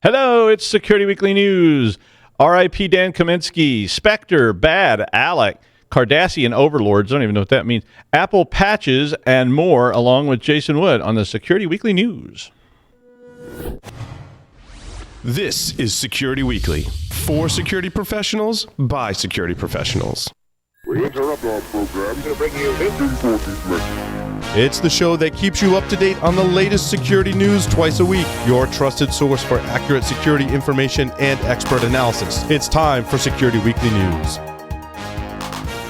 Hello, it's Security Weekly News. R.I.P. Dan Kaminsky, Spectre, BadAlloc, Cardassian Overlords, I don't even know what that means, Apple patches, and more, along with Jason Wood on the Security Weekly News. This is Security Weekly, for security professionals, by security professionals. We interrupt our program to bring you this important message. It's the show that keeps you up to date on the latest security news twice a week. Your trusted source for accurate security information and expert analysis. It's time for Security Weekly News.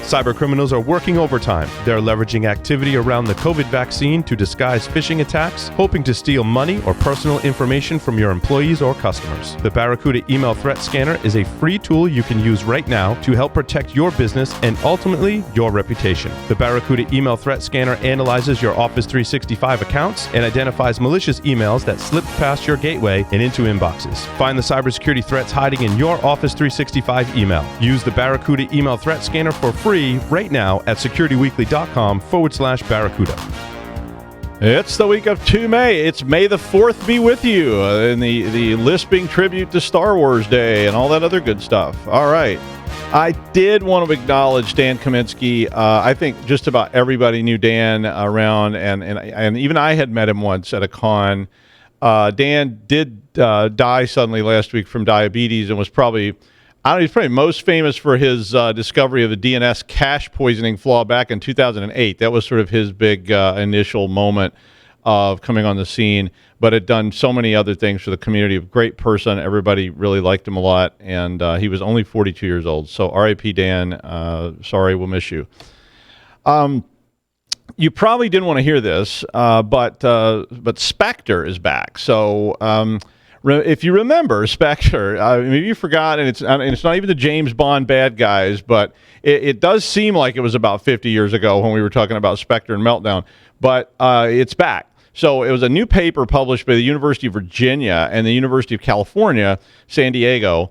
Cybercriminals are working overtime. They're leveraging activity around the COVID vaccine to disguise phishing attacks, hoping to steal money or personal information from your employees or customers. The Barracuda Email Threat Scanner is a free tool you can use right now to help protect your business and ultimately your reputation. The Barracuda Email Threat Scanner analyzes your Office 365 accounts and identifies malicious emails that slip past your gateway and into inboxes. Find the cybersecurity threats hiding in your Office 365 email. Use the Barracuda Email Threat Scanner for free right now at securityweekly.com/Barracuda. It's the week of 2 May. It's May the 4th be with you, and the lisping tribute to Star Wars Day and all that other good stuff. All right. I did want to acknowledge Dan Kaminsky. I think just about everybody knew Dan around, and even I had met him once at a con. Dan did die suddenly last week from diabetes and was probably... he's probably most famous for his discovery of the DNS cache poisoning flaw back in 2008. That was sort of his big initial moment of coming on the scene, but had done so many other things for the community. A great person. Everybody really liked him a lot, and he was only 42 years old. So R.I.P. Dan. Sorry, we'll miss you. You probably didn't want to hear this, but Spectre is back. So... if you remember Spectre, maybe you forgot, and it's not even the James Bond bad guys, but it does seem like it was about 50 years ago when we were talking about Spectre and Meltdown, but it's back. So it was a new paper published by the University of Virginia and the University of California, San Diego,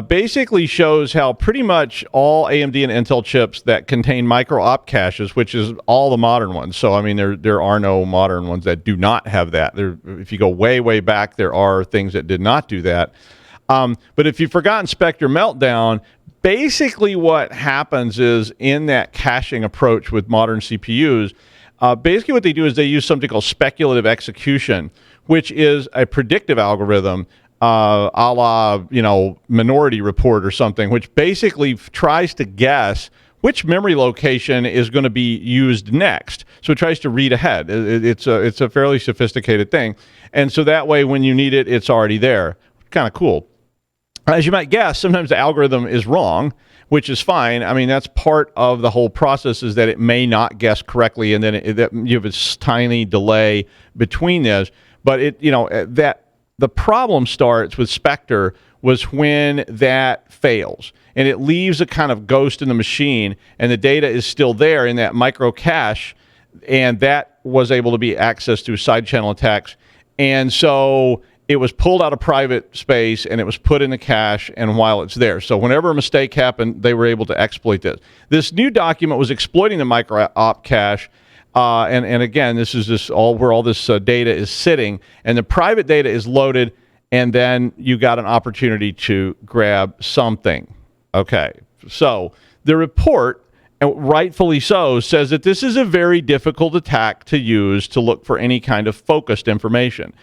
basically shows how pretty much all AMD and Intel chips that contain micro-op caches, which is all the modern ones. So, I mean, there are no modern ones that do not have that. If you go way, way back, there are things that did not do that. But if you've forgotten Spectre Meltdown, basically what happens is in that caching approach with modern CPUs, basically what they do is they use something called speculative execution, which is a predictive algorithm a la, Minority Report or something, which basically tries to guess which memory location is going to be used next. So it tries to read ahead. It's a fairly sophisticated thing. And so that way, when you need it, it's already there. Kind of cool. As you might guess, sometimes the algorithm is wrong, which is fine. I mean, that's part of the whole process, is that it may not guess correctly, and then you have this tiny delay between this. But the problem starts with Spectre was when that fails and it leaves a kind of ghost in the machine, and the data is still there in that micro cache, and that was able to be accessed through side channel attacks. And so it was pulled out of private space and it was put in the cache, and while it's there. So whenever a mistake happened, they were able to exploit this. This new document was exploiting the micro-op cache. And again, this is where all this data is sitting, and the private data is loaded, and then you got an opportunity to grab something. Okay, so the report, rightfully so, says that this is a very difficult attack to use to look for any kind of focused information.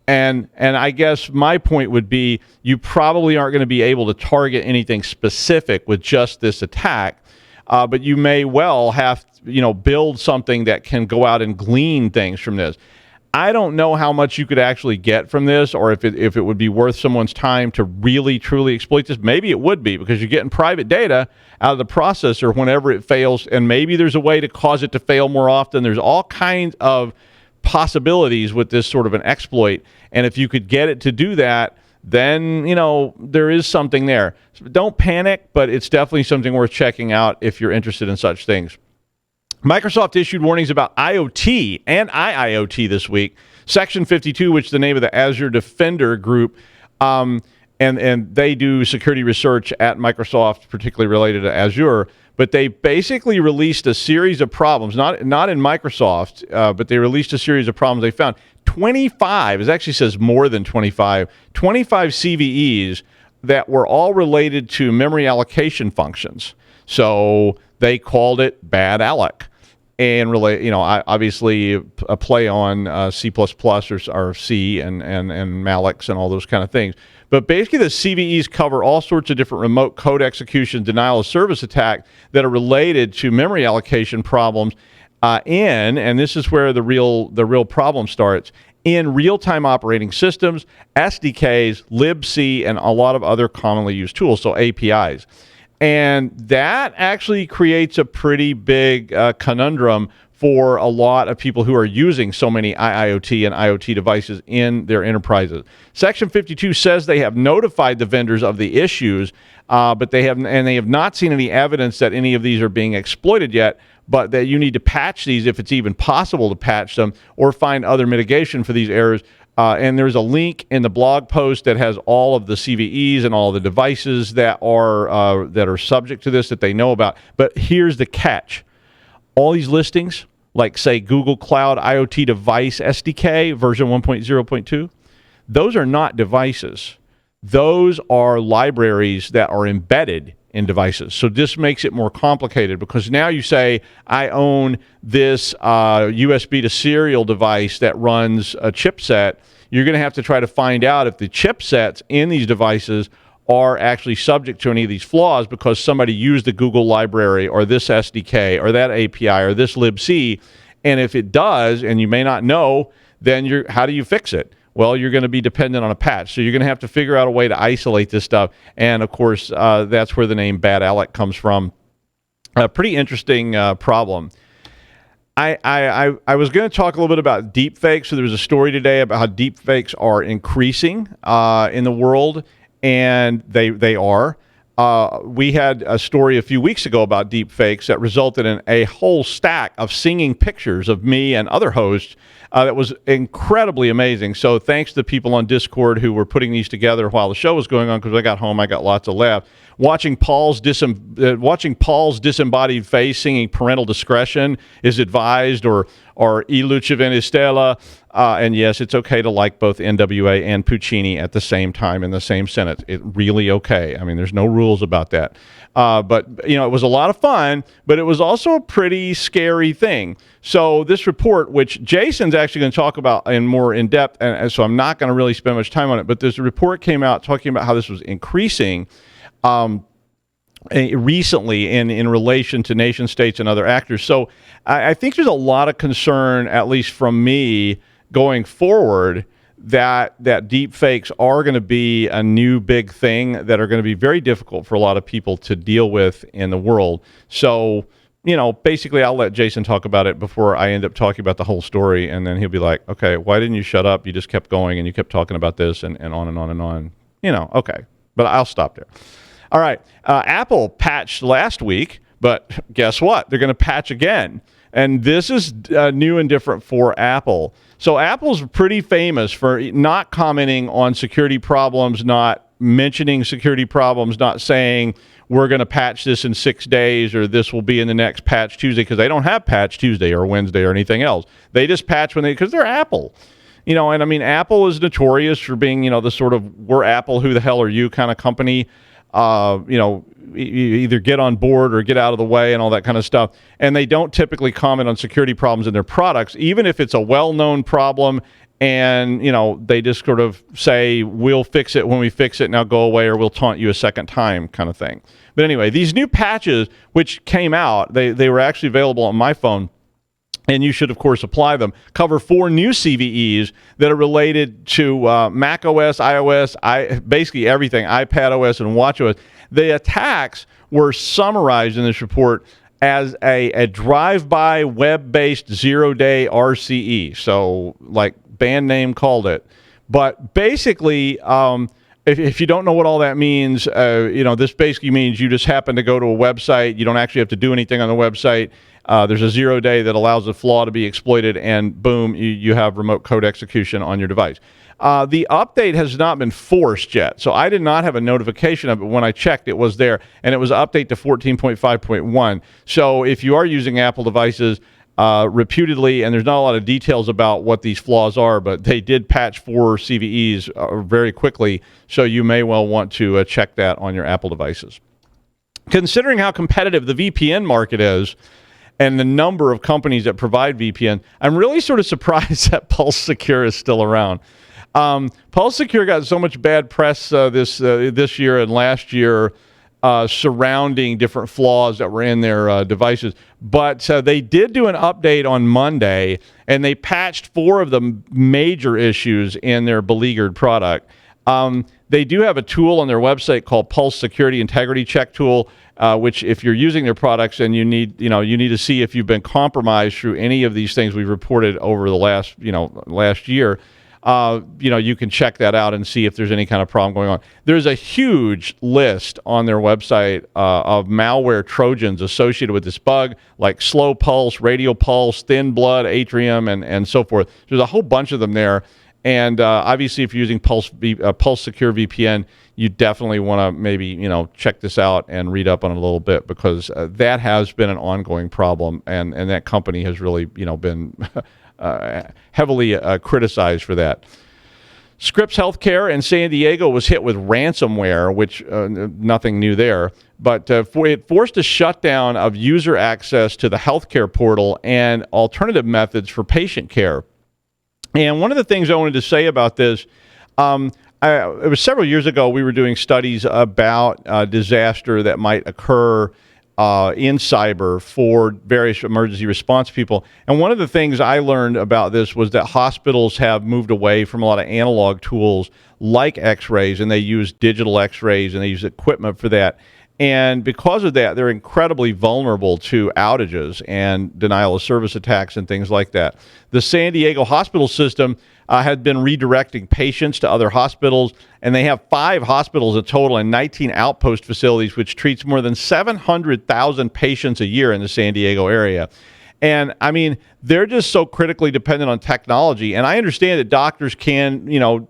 And I guess my point would be, you probably aren't going to be able to target anything specific with just this attack, but you may well have build something that can go out and glean things from this. I don't know how much you could actually get from this, or if it would be worth someone's time to really, truly exploit this. Maybe it would be, because you're getting private data out of the processor whenever it fails, and maybe there's a way to cause it to fail more often. There's all kinds of possibilities with this sort of an exploit, and if you could get it to do that, then, there is something there. So don't panic, but it's definitely something worth checking out if you're interested in such things. Microsoft issued warnings about IoT and IIoT this week. Section 52, which is the name of the Azure Defender group, and they do security research at Microsoft, particularly related to Azure. But they basically released a series of problems, not in Microsoft, but they released a series of problems they found. 25, it actually says more than 25 CVEs that were all related to memory allocation functions. So they called it BadAlloc. And really, obviously a play on C++ or C and mallocs and all those kind of things. But basically, the CVEs cover all sorts of different remote code execution, denial of service attack that are related to memory allocation problems and this is where the real problem starts, in real-time operating systems, SDKs, libc, and a lot of other commonly used tools, so APIs. And that actually creates a pretty big conundrum for a lot of people who are using so many IoT and IoT devices in their enterprises. Section 52 says they have notified the vendors of the issues, but they have not seen any evidence that any of these are being exploited yet, but that you need to patch these if it's even possible to patch them or find other mitigation for these errors. And there's a link in the blog post that has all of the CVEs and all the devices that are subject to this that they know about. But here's the catch. All these listings, like say Google Cloud IoT Device SDK version 1.0.2, those are not devices. Those are libraries that are embedded in devices. So this makes it more complicated because now you say, I own this USB to serial device that runs a chipset. You're going to have to try to find out if the chipsets in these devices are actually subject to any of these flaws because somebody used the Google library or this SDK or that API or this libc. And if it does, and you may not know, then how do you fix it? Well, you're going to be dependent on a patch. So you're going to have to figure out a way to isolate this stuff. And, of course, that's where the name BadAlloc comes from. A pretty interesting problem. I was going to talk a little bit about deepfakes. So there was a story today about how deepfakes are increasing in the world, and they are. We had a story a few weeks ago about deepfakes that resulted in a whole stack of singing pictures of me and other hosts that was incredibly amazing. So thanks to the people on Discord who were putting these together while the show was going on, because I got home, I got lots of laughs. Watching Paul's disembodied face singing "Parental Discretion is Advised" or "I luce Stella," and yes, it's okay to like both NWA and Puccini at the same time in the same sentence. It's really okay. I mean, there's no rules about that. But it was a lot of fun, but it was also a pretty scary thing. So this report, which Jason's actually going to talk about more in depth, and so I'm not going to really spend much time on it, but this report came out talking about how this was increasing recently in relation to nation states and other actors. So I think there's a lot of concern, at least from me, going forward, that deepfakes are going to be a new big thing that are going to be very difficult for a lot of people to deal with in the world. So, basically I'll let Jason talk about it before I end up talking about the whole story, and then he'll be like, okay, why didn't you shut up? You just kept going and you kept talking about this and on and on and on. Okay, but I'll stop there. All right, Apple patched last week, but guess what? They're going to patch again. And this is new and different for Apple. So Apple's pretty famous for not commenting on security problems, not mentioning security problems, not saying we're going to patch this in 6 days or this will be in the next Patch Tuesday, because they don't have Patch Tuesday or Wednesday or anything else. They just patch because they're Apple. And I mean, Apple is notorious for being, the sort of we're Apple, who the hell are you kind of company. Either get on board or get out of the way and all that kind of stuff. And they don't typically comment on security problems in their products, even if it's a well-known problem. And, they just sort of say, we'll fix it when we fix it, now go away, or we'll taunt you a second time kind of thing. But anyway, these new patches, which came out, they were actually available on my phone, and you should, of course, apply them, cover 4 new CVEs that are related to Mac OS, iOS, basically everything, iPad OS and watchOS. The attacks were summarized in this report as a drive-by web-based zero-day RCE. So, like band name called it. But basically, if you don't know what all that means, this basically means you just happen to go to a website. You don't actually have to do anything on the website. There's a 0 day that allows the flaw to be exploited, and boom, you have remote code execution on your device. The update has not been forced yet, so I did not have a notification of it. When I checked, it was there, and it was an update to 14.5.1. So if you are using Apple devices, reputedly, and there's not a lot of details about what these flaws are, but they did patch 4 CVEs very quickly, so you may well want to check that on your Apple devices. Considering how competitive the VPN market is and the number of companies that provide VPN, I'm really sort of surprised that Pulse Secure is still around. Pulse Secure got so much bad press this year and last year surrounding different flaws that were in their devices. But they did do an update on Monday, and they patched 4 of the major issues in their beleaguered product. They do have a tool on their website called Pulse Security Integrity Check Tool, which if you're using their products and you need to see if you've been compromised through any of these things we've reported over the last year, you can check that out and see if there's any kind of problem going on. There's a huge list on their website of malware Trojans associated with this bug, like slow pulse, radial pulse, thin blood, atrium, and so forth. There's a whole bunch of them there. And obviously, if you're using Pulse Secure VPN, you definitely want to maybe check this out and read up on it a little bit, because that has been an ongoing problem, and that company has really been heavily criticized for that. Scripps Healthcare in San Diego was hit with ransomware, which nothing new there, but it forced a shutdown of user access to the healthcare portal and alternative methods for patient care. And one of the things I wanted to say about this, it was several years ago, we were doing studies about disaster that might occur in cyber for various emergency response people. And one of the things I learned about this was that hospitals have moved away from a lot of analog tools like x-rays, and they use digital x-rays, and they use equipment for that. And because of that, they're incredibly vulnerable to outages and denial of service attacks and things like that. The San Diego hospital system had been redirecting patients to other hospitals, and they have 5 hospitals in total and 19 outpost facilities, which treats more than 700,000 patients a year in the San Diego area. And I mean, they're just so critically dependent on technology. And I understand that doctors can,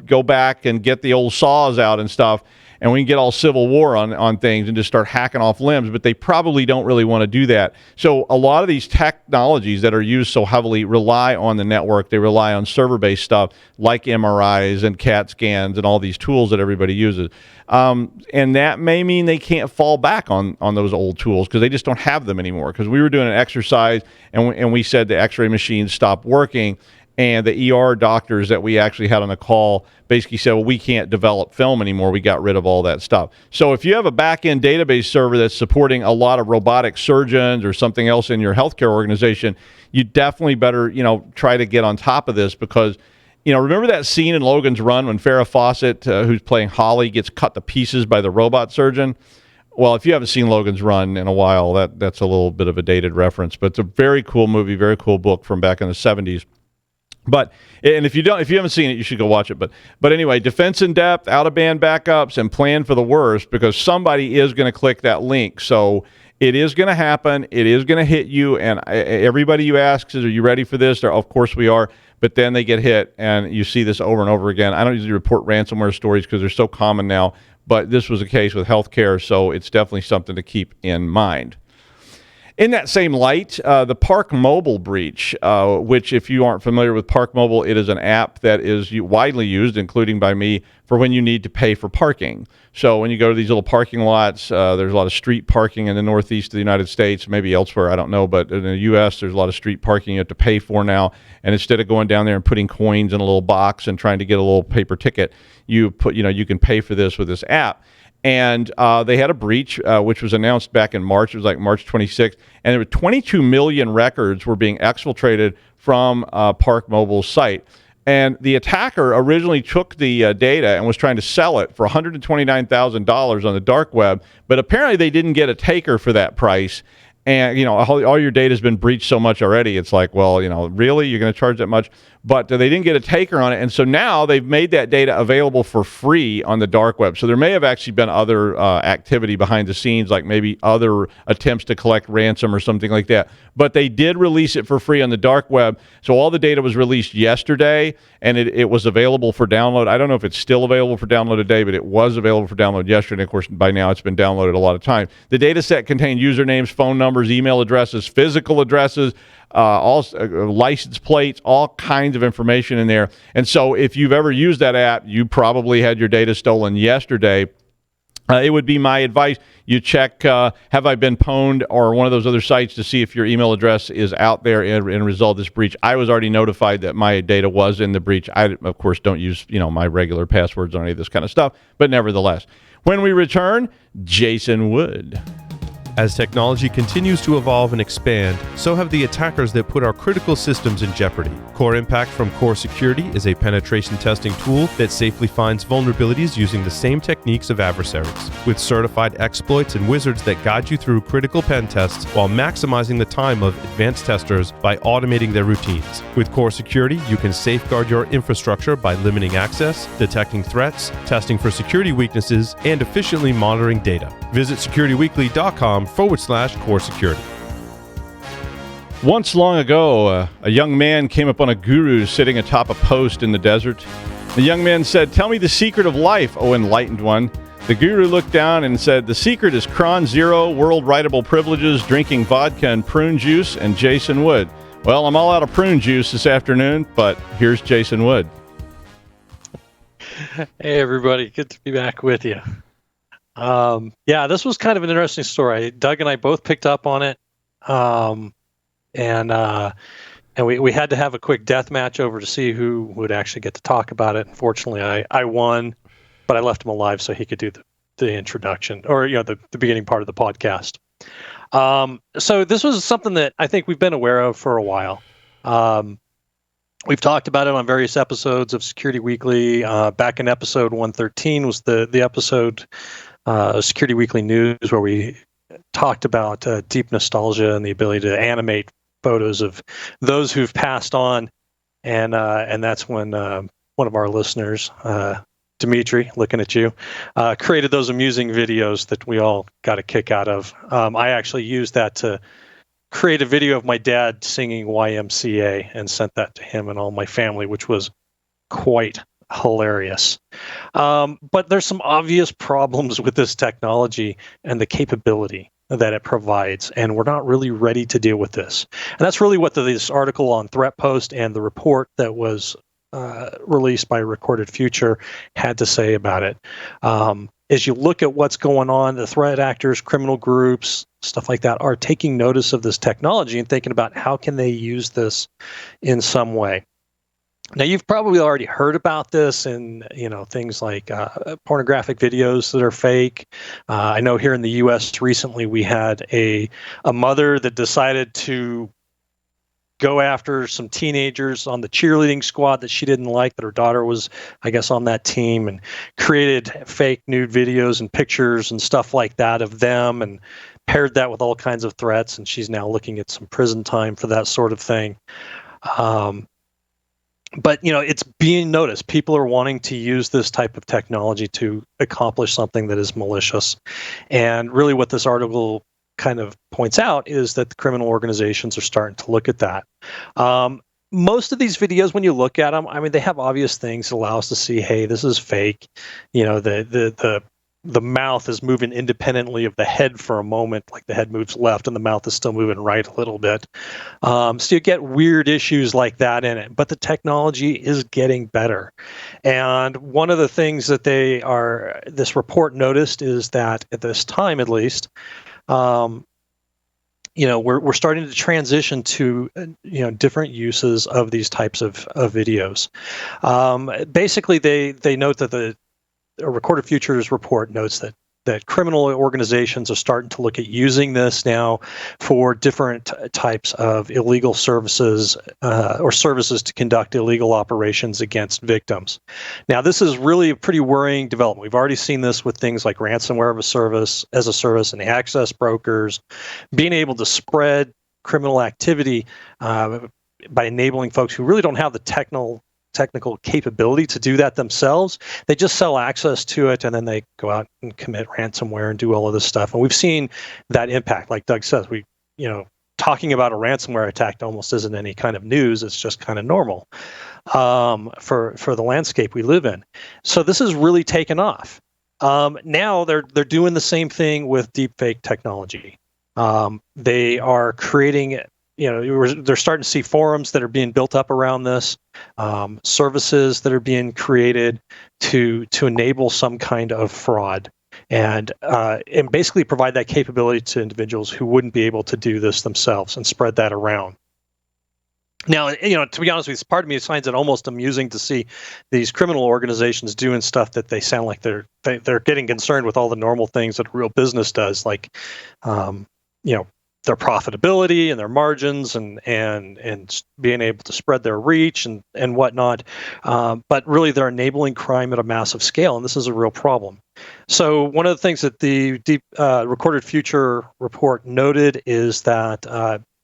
go back and get the old saws out and stuff, and we can get all Civil War on things and just start hacking off limbs, but they probably don't really want to do that. So a lot of these technologies that are used so heavily rely on the network. They rely on server-based stuff like MRIs and CAT scans and all these tools that everybody uses. And that may mean they can't fall back on those old tools because they just don't have them anymore. Because we were doing an exercise and we said the x-ray machines stopped working, and the ER doctors that we actually had on the call basically said, well, we can't develop film anymore. We got rid of all that stuff. So if you have a back-end database server that's supporting a lot of robotic surgeons or something else in your healthcare organization, you definitely better, try to get on top of this, because, remember that scene in Logan's Run when Farrah Fawcett, who's playing Holly, gets cut to pieces by the robot surgeon? Well, if you haven't seen Logan's Run in a while, that's a little bit of a dated reference, but it's a very cool movie, very cool book from back in the 70s. But, and if you haven't seen it, you should go watch it. But anyway, defense in depth, out of band backups, and plan for the worst, because somebody is going to click that link. So it is going to happen. It is going to hit you. And everybody you ask says, are you ready for this? Of course we are. But then they get hit, and you see this over and over again. I don't usually report ransomware stories because they're so common now, but this was a case with healthcare, so it's definitely something to keep in mind. In that same light, the ParkMobile breach, which if you aren't familiar with ParkMobile, it is an app that is widely used, including by me, for when you need to pay for parking. So when you go to these little parking lots, there's a lot of street parking in the northeast of the United States, maybe elsewhere, I don't know, but in the U.S. there's a lot of street parking you have to pay for now. And instead of going down there and putting coins in a little box and trying to get a little paper ticket, you can pay for this with this app. And they had a breach, which was announced back in March. It was like March 26th. And there were 22 million records were being exfiltrated from ParkMobile's site. And the attacker originally took the data and was trying to sell it for $129,000 on the dark web. But apparently they didn't get a taker for that price. And, all your data has been breached so much already. It's like, well, really? You're going to charge that much? But they didn't get a taker on it. And so now they've made that data available for free on the dark web. So there may have actually been other activity behind the scenes, like maybe other attempts to collect ransom or something like that. But they did release it for free on the dark web. So all the data was released yesterday, and it was available for download. I don't know if it's still available for download today, but it was available for download yesterday. Of course, by now it's been downloaded a lot of times. The data set contained usernames, phone numbers, email addresses, physical addresses, license plates, all kinds of information in there. And so if you've ever used that app, you probably had your data stolen yesterday. It would be my advice, you check Have I Been Pwned or one of those other sites to see if your email address is out there in a result of this breach. I was already notified that my data was in the breach. I, of course, don't use my regular passwords or any of this kind of stuff, but nevertheless. When we return, Jason Wood. As technology continues to evolve and expand, so have the attackers that put our critical systems in jeopardy. Core Impact from Core Security is a penetration testing tool that safely finds vulnerabilities using the same techniques of adversaries, with certified exploits and wizards that guide you through critical pen tests while maximizing the time of advanced testers by automating their routines. With Core Security, you can safeguard your infrastructure by limiting access, detecting threats, testing for security weaknesses, and efficiently monitoring data. Visit securityweekly.com/core security. Once long ago, a young man came upon a guru sitting atop a post in the desert. The young man said, "Tell me the secret of life, O enlightened one." The guru looked down and said, "The secret is Cron Zero, world writable privileges, drinking vodka and prune juice, and Jason Wood." Well, I'm all out of prune juice this afternoon, but here's Jason Wood. Hey, everybody. Good to be back with you. Yeah, this was kind of an interesting story. Doug and I both picked up on it. And we had to have a quick death match over to see who would actually get to talk about it. Unfortunately, I won, but I left him alive so he could do the introduction or the beginning part of the podcast. So this was something that I think we've been aware of for a while. We've talked about it on various episodes of Security Weekly. Back in episode 113 was the episode Security Weekly News, where we talked about deep nostalgia and the ability to animate photos of those who've passed on, and that's when one of our listeners, Dimitri, looking at you, created those amusing videos that we all got a kick out of. I actually used that to create a video of my dad singing YMCA and sent that to him and all my family, which was quite hilarious. But there's some obvious problems with this technology and the capability that it provides, and we're not really ready to deal with this. And that's really what this article on Threat Post and the report that was released by Recorded Future had to say about it. As you look at what's going on, the threat actors, criminal groups, stuff like that are taking notice of this technology and thinking about how can they use this in some way. Now, you've probably already heard about this in, things like pornographic videos that are fake. I know here in the U.S. recently we had a mother that decided to go after some teenagers on the cheerleading squad that she didn't like, that her daughter was, I guess, on that team, and created fake nude videos and pictures and stuff like that of them and paired that with all kinds of threats. And she's now looking at some prison time for that sort of thing. But, it's being noticed. People are wanting to use this type of technology to accomplish something that is malicious. And really what this article kind of points out is that the criminal organizations are starting to look at that. Most of these videos, when you look at them, they have obvious things that allow us to see, hey, this is fake. The mouth is moving independently of the head for a moment, like the head moves left and the mouth is still moving right a little bit. So you get weird issues like that in it, but the technology is getting better. And one of the things that this report noticed is that at this time, at least, we're starting to transition to different uses of these types of videos. Basically, they note that a Recorded Futures report notes that criminal organizations are starting to look at using this now for different types of illegal services or services to conduct illegal operations against victims. Now, this is really a pretty worrying development. We've already seen this with things like ransomware as a service and access brokers being able to spread criminal activity by enabling folks who really don't have the technical capability to do that themselves. They just sell access to it, and then they go out and commit ransomware and do all of this stuff. And we've seen that impact. Like Doug says, talking about a ransomware attack almost isn't any kind of news. It's just kind of normal for the landscape we live in. So this has really taken off. Now they're doing the same thing with deepfake technology. They are creating they're starting to see forums that are being built up around this, services that are being created to enable some kind of fraud, and basically provide that capability to individuals who wouldn't be able to do this themselves and spread that around. Now, to be honest with you, part of me finds it almost amusing to see these criminal organizations doing stuff that they sound like they're getting concerned with all the normal things that a real business does, like, their profitability and their margins and being able to spread their reach and whatnot. But really, they're enabling crime at a massive scale, and this is a real problem. So one of the things that the Recorded Future report noted is that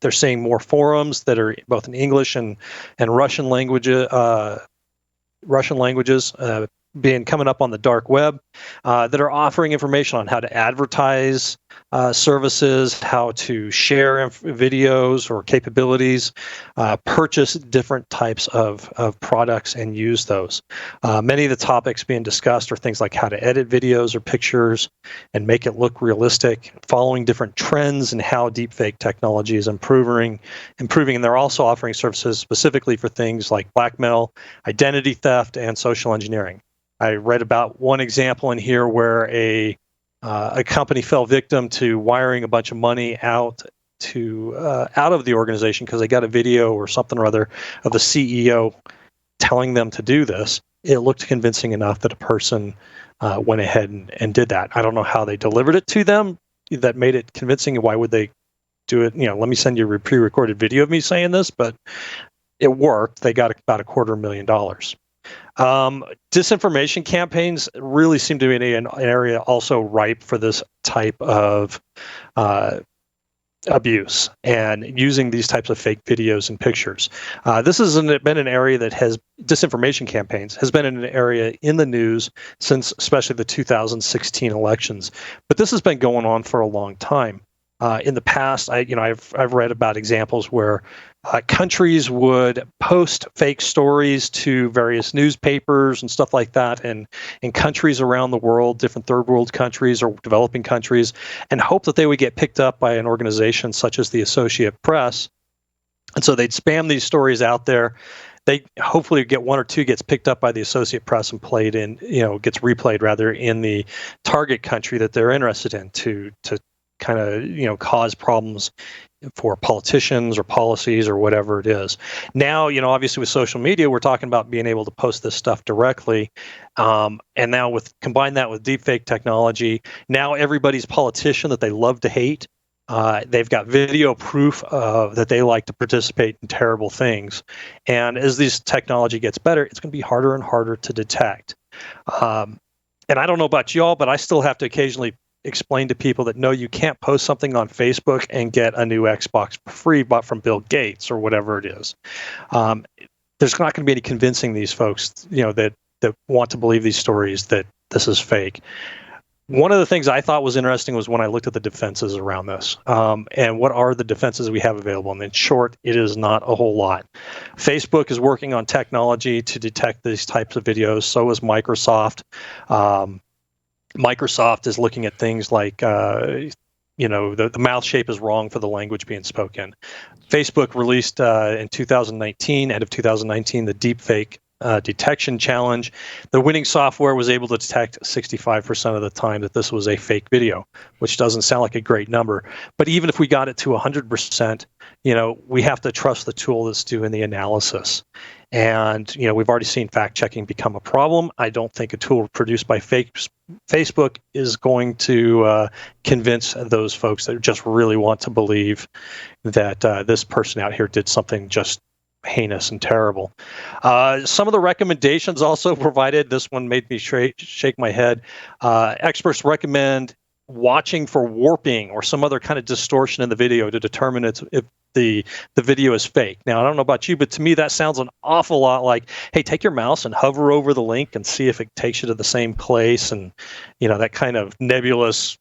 they're seeing more forums that are both in English and Russian languages coming up on the dark web that are offering information on how to advertise services, how to share videos or capabilities, purchase different types of products and use those. Many of the topics being discussed are things like how to edit videos or pictures and make it look realistic, following different trends and how deepfake technology is improving. And they're also offering services specifically for things like blackmail, identity theft, and social engineering. I read about one example in here where a company fell victim to wiring a bunch of money out of the organization because they got a video or something or other of the CEO telling them to do this. It looked convincing enough that a person went ahead and did that. I don't know how they delivered it to them that made it convincing, and why would they do it? Let me send you a pre-recorded video of me saying this, but it worked. They got about $250,000. Disinformation campaigns really seem to be an area also ripe for this type of abuse and using these types of fake videos and pictures. This has been an area that disinformation campaigns has been an area in the news since especially the 2016 elections. But this has been going on for a long time. In the past, I've read about examples where countries would post fake stories to various newspapers and stuff like that, and in countries around the world, different third world countries or developing countries, and hope that they would get picked up by an organization such as the Associated Press. And so they'd spam these stories out there. They hopefully get one or two gets picked up by the Associated Press and gets replayed rather in the target country that they're interested in to kind of cause problems for politicians or policies or whatever it is. Now, obviously with social media, we're talking about being able to post this stuff directly. And now combine that with deepfake technology, now everybody's politician that they love to hate, they've got video proof that they like to participate in terrible things. And as this technology gets better, it's going to be harder and harder to detect. And I don't know about y'all, but I still have to occasionally explain to people that no, you can't post something on Facebook and get a new Xbox for free bought from Bill Gates or whatever it is. There's not going to be any convincing these folks, that want to believe these stories that this is fake. One of the things I thought was interesting was when I looked at the defenses around this, and what are the defenses we have available. And in short, it is not a whole lot. Facebook is working on technology to detect these types of videos. So is Microsoft. Microsoft is looking at things like, the mouth shape is wrong for the language being spoken. Facebook released in 2019, end of 2019, the Deepfake detection challenge. The winning software was able to detect 65% of the time that this was a fake video, which doesn't sound like a great number. But even if we got it to 100%, we have to trust the tool that's doing the analysis. And, we've already seen fact checking become a problem. I don't think a tool produced by Facebook is going to convince those folks that just really want to believe that this person out here did something just heinous and terrible. Some of the recommendations also provided, this one made me shake my head. Experts recommend watching for warping or some other kind of distortion in the video to determine if the video is fake. Now, I don't know about you, but to me that sounds an awful lot like, hey, take your mouse and hover over the link and see if it takes you to the same place, and that kind of nebulous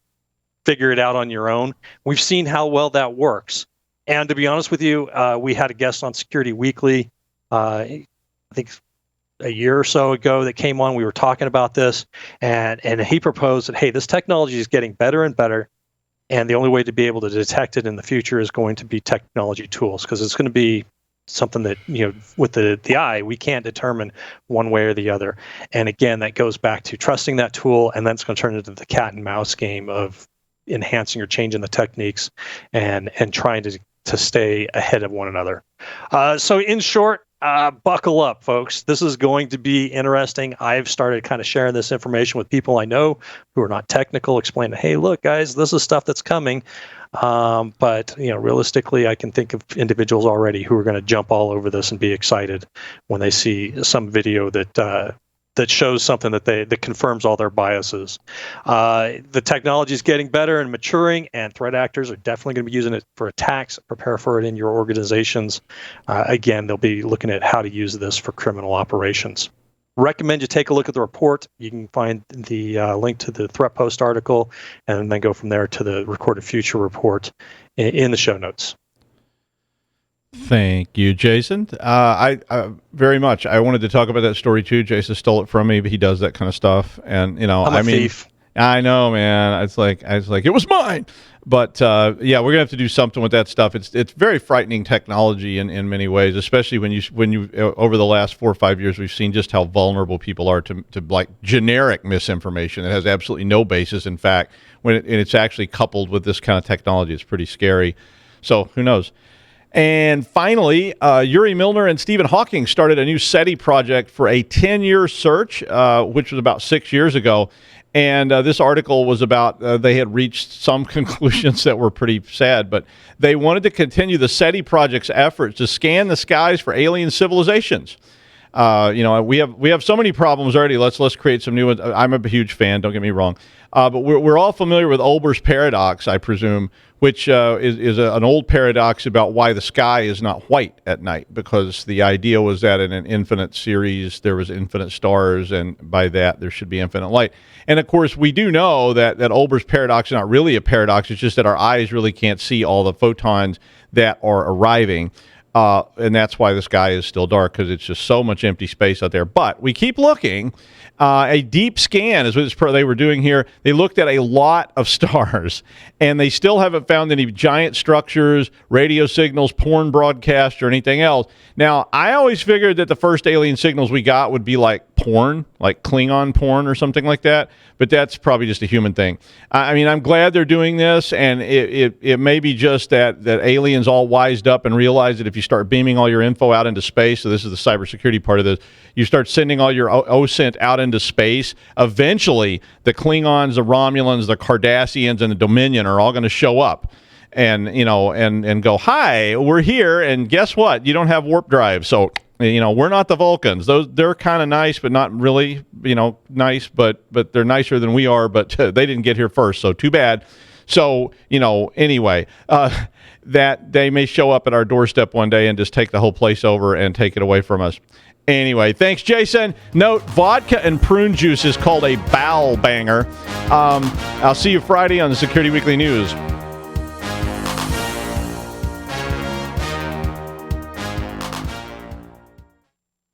figure it out on your own. We've seen how well that works. And to be honest with you, we had a guest on Security Weekly, I think a year or so ago, that came on. We were talking about this, and he proposed that, hey, this technology is getting better and better, And the only way to be able to detect it in the future is going to be technology tools, because it's going to be something that, with the eye, we can't determine one way or the other. And again, that goes back to trusting that tool, and then it's going to turn into the cat and mouse game of enhancing or changing the techniques and trying to stay ahead of one another. So in short, buckle up, folks. This is going to be interesting. I've started kind of sharing this information with people I know who are not technical, explaining, hey, look, guys, this is stuff that's coming. But realistically, I can think of individuals already who are going to jump all over this and be excited when they see some video that shows something that confirms all their biases. The technology is getting better and maturing, and threat actors are definitely going to be using it for attacks. Prepare for it in your organizations. Again, they'll be looking at how to use this for criminal operations. Recommend you take a look at the report. You can find the link to the Threat Post article, and then go from there to the Recorded Future report in the show notes. Thank you, Jason. I very much. I wanted to talk about that story too. Jason stole it from me, but he does that kind of stuff, and I'm a thief. I know, man. It's like it was mine. But yeah, we're gonna have to do something with that stuff. It's very frightening technology in many ways, especially when you over the last 4 or 5 years, we've seen just how vulnerable people are to like generic misinformation that has absolutely no basis in fact. And it's actually coupled with this kind of technology, it's pretty scary. So who knows? And finally, Yuri Milner and Stephen Hawking started a new SETI project for a 10-year search, which was about 6 years ago. And this article was about they had reached some conclusions that were pretty sad, but they wanted to continue the SETI project's efforts to scan the skies for alien civilizations. We have so many problems already. Let's create some new ones. I'm a huge fan. Don't get me wrong, but we're all familiar with Olber's paradox, I presume, which is an old paradox about why the sky is not white at night, because the idea was that in an infinite series there was infinite stars, and by that there should be infinite light. And of course, we do know that Olber's paradox is not really a paradox. It's just that our eyes really can't see all the photons that are arriving. And that's why the sky is still dark, because it's just so much empty space out there. But we keep looking. A deep scan is what they were doing here. They looked at a lot of stars, and they still haven't found any giant structures, radio signals, porn broadcasts, or anything else. Now, I always figured that the first alien signals we got would be like porn, like Klingon porn or something like that, but that's probably just a human thing. I mean, I'm glad they're doing this, and it may be just that aliens all wised up and realized that if you start beaming all your info out into space, so this is the cybersecurity part of this, you start sending all your OSINT out into space, eventually the Klingons, the Romulans, the Cardassians, and the Dominion are all going to show up and and go, hi, we're here, and guess what? You don't have warp drive, so we're not the Vulcans. They're kind of nice, but not really, nice, but they're nicer than we are, but they didn't get here first, so too bad. So, anyway, that they may show up at our doorstep one day and just take the whole place over and take it away from us. Anyway, thanks, Jason. Note, vodka and prune juice is called a bowel banger. I'll see you Friday on the Security Weekly News.